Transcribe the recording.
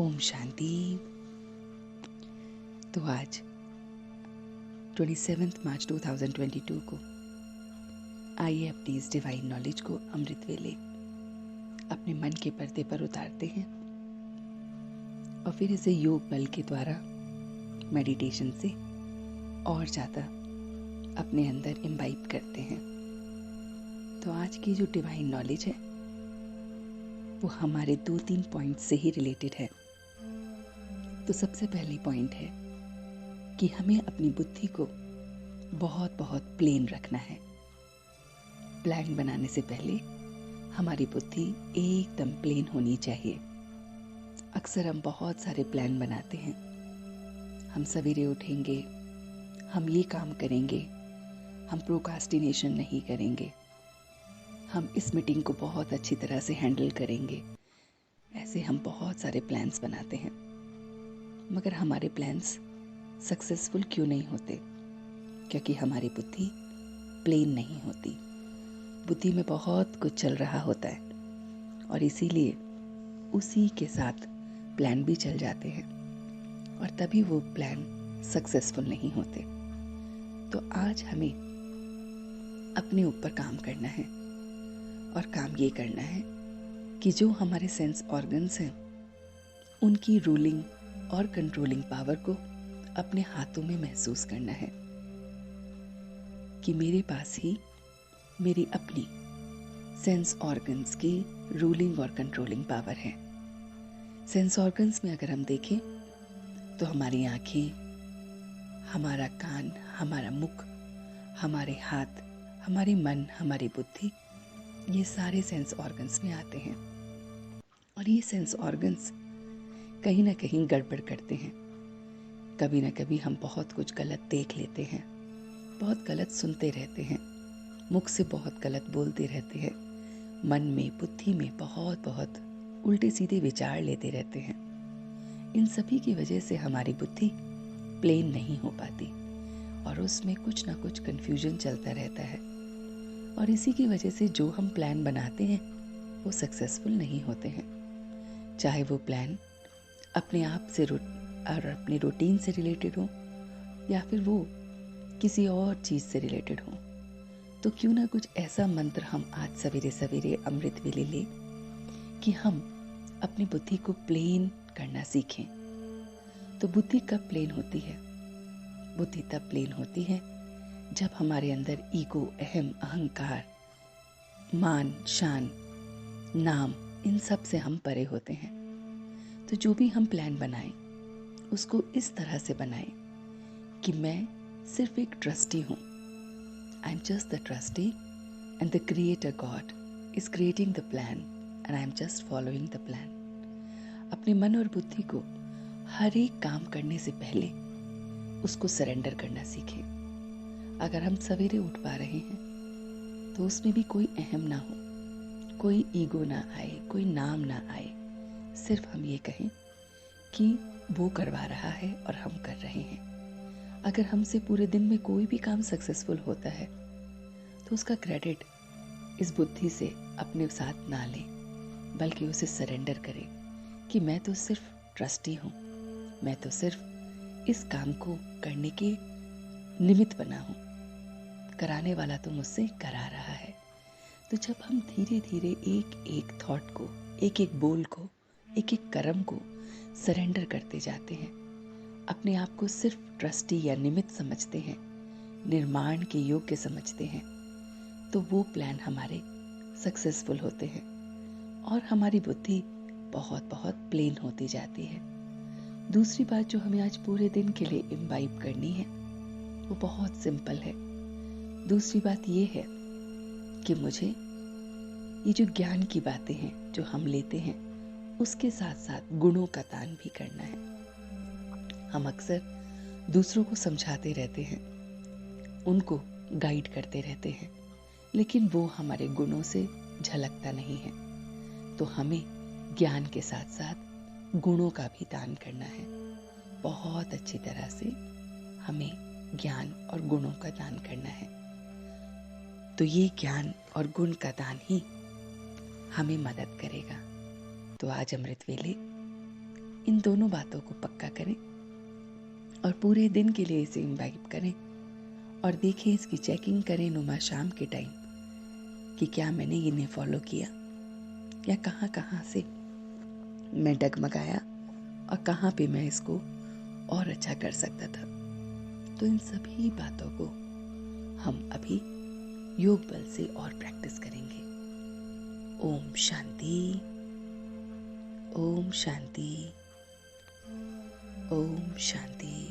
ओम शांति। तो आज 27 मार्च 2022 को आइए अपनी इस डिवाइन नॉलेज को अमृत वेले अपने मन के पर्दे पर उतारते हैं और फिर इसे योग बल के द्वारा मेडिटेशन से और ज़्यादा अपने अंदर इम्बाइब करते हैं। तो आज की जो डिवाइन नॉलेज है वो हमारे 2-3 पॉइंट से ही रिलेटेड है। तो सबसे पहली पॉइंट है कि हमें अपनी बुद्धि को बहुत बहुत प्लेन रखना है। प्लान बनाने से पहले हमारी बुद्धि एकदम प्लेन होनी चाहिए। अक्सर हम बहुत सारे प्लान बनाते हैं। हम सवेरे उठेंगे, हम ये काम करेंगे, हम प्रोक्रास्टिनेशन नहीं करेंगे, हम इस मीटिंग को बहुत अच्छी तरह से हैंडल करेंगे। ऐसे हम बहुत सारे प्लान्स बनाते हैं, मगर हमारे प्लान्स सक्सेसफुल क्यों नहीं होते? क्योंकि हमारी बुद्धि प्लेन नहीं होती। बुद्धि में बहुत कुछ चल रहा होता है और इसीलिए उसी के साथ प्लान भी चल जाते हैं और तभी वो प्लान सक्सेसफुल नहीं होते। तो आज हमें अपने ऊपर काम करना है और काम ये करना है कि जो हमारे सेंस ऑर्गन्स हैं उनकी रूलिंग और कंट्रोलिंग पावर को अपने हाथों में महसूस करना है कि मेरे पास ही मेरी अपनी सेंस ऑर्गन्स की रूलिंग और कंट्रोलिंग पावर है। सेंस ऑर्गन्स में अगर हम देखें तो हमारी आंखें, हमारा कान, हमारा मुख, हमारे हाथ, हमारी मन, हमारी बुद्धि, ये सारे सेंस ऑर्गन्स में आते हैं और ये सेंस ऑर्गन्स कहीं ना कहीं गड़बड़ करते हैं। कभी ना कभी हम बहुत कुछ गलत देख लेते हैं, बहुत गलत सुनते रहते हैं, मुख से बहुत गलत बोलते रहते हैं, मन में, बुद्धि में बहुत बहुत उल्टे सीधे विचार लेते रहते हैं। इन सभी की वजह से हमारी बुद्धि प्लेन नहीं हो पाती और उसमें कुछ ना कुछ कंफ्यूजन चलता रहता है और इसी की वजह से जो हम प्लान बनाते हैं वो सक्सेसफुल नहीं होते हैं। चाहे वो प्लान अपने आप से और अपने रूटीन से रिलेटेड हो या फिर वो किसी और चीज़ से रिलेटेड हो। तो क्यों ना कुछ ऐसा मंत्र हम आज सवेरे सवेरे अमृत वेले ले कि हम अपनी बुद्धि को प्लेन करना सीखें। तो बुद्धि कब प्लेन होती है? बुद्धि तब प्लेन होती है जब हमारे अंदर ईगो, अहम, अहंकार, मान, शान, नाम, इन सब से हम परे होते हैं। तो जो भी हम प्लान बनाएं उसको इस तरह से बनाएं कि मैं सिर्फ एक ट्रस्टी हूँ। I am just the trustee and the creator God is creating the plan and I am just following the plan. अपने मन और बुद्धि को हर एक काम करने से पहले उसको सरेंडर करना सीखें। अगर हम सवेरे उठ पा रहे हैं तो उसमें भी कोई अहम ना हो, कोई ईगो ना आए, कोई नाम ना आए। सिर्फ हम ये कहें कि वो करवा रहा है और हम कर रहे हैं। अगर हमसे पूरे दिन में कोई भी काम सक्सेसफुल होता है तो उसका क्रेडिट इस बुद्धि से अपने साथ ना लें, बल्कि उसे सरेंडर करें कि मैं तो सिर्फ ट्रस्टी हूँ, मैं तो सिर्फ इस काम को करने के निमित्त बना हूँ, कराने वाला तो मुझसे करा रहा है। तो जब हम धीरे धीरे एक एक थॉट को, एक एक बोल को, एक एक कर्म को सरेंडर करते जाते हैं, अपने आप को सिर्फ ट्रस्टी या निमित्त समझते हैं, निर्माण के योग्य समझते हैं, तो वो प्लान हमारे सक्सेसफुल होते हैं और हमारी बुद्धि बहुत बहुत प्लेन होती जाती है। दूसरी बात जो हमें आज पूरे दिन के लिए इम्बाइब करनी है वो बहुत सिंपल है। दूसरी बात ये है कि मुझे ये जो ज्ञान की बातें हैं जो हम लेते हैं उसके साथ साथ गुणों का दान भी करना है। हम अक्सर दूसरों को समझाते रहते हैं, उनको गाइड करते रहते हैं, लेकिन वो हमारे गुणों से झलकता नहीं है। तो हमें ज्ञान के साथ साथ गुणों का भी दान करना है। बहुत अच्छी तरह से हमें ज्ञान और गुणों का दान करना है। तो ये ज्ञान और गुण का दान ही हमें मदद करेगा। तो आज अमृत वेले इन दोनों बातों को पक्का करें और पूरे दिन के लिए इसे इम्बाइब करें और देखें, इसकी चेकिंग करें नुमा शाम के टाइम कि क्या मैंने इन्हें फॉलो किया या कहाँ कहाँ से मैं डगमगाया और कहाँ पे मैं इसको और अच्छा कर सकता था। तो इन सभी बातों को हम अभी योग बल से और प्रैक्टिस करेंगे। ओम शांति, ओम शांति, ओम शांति।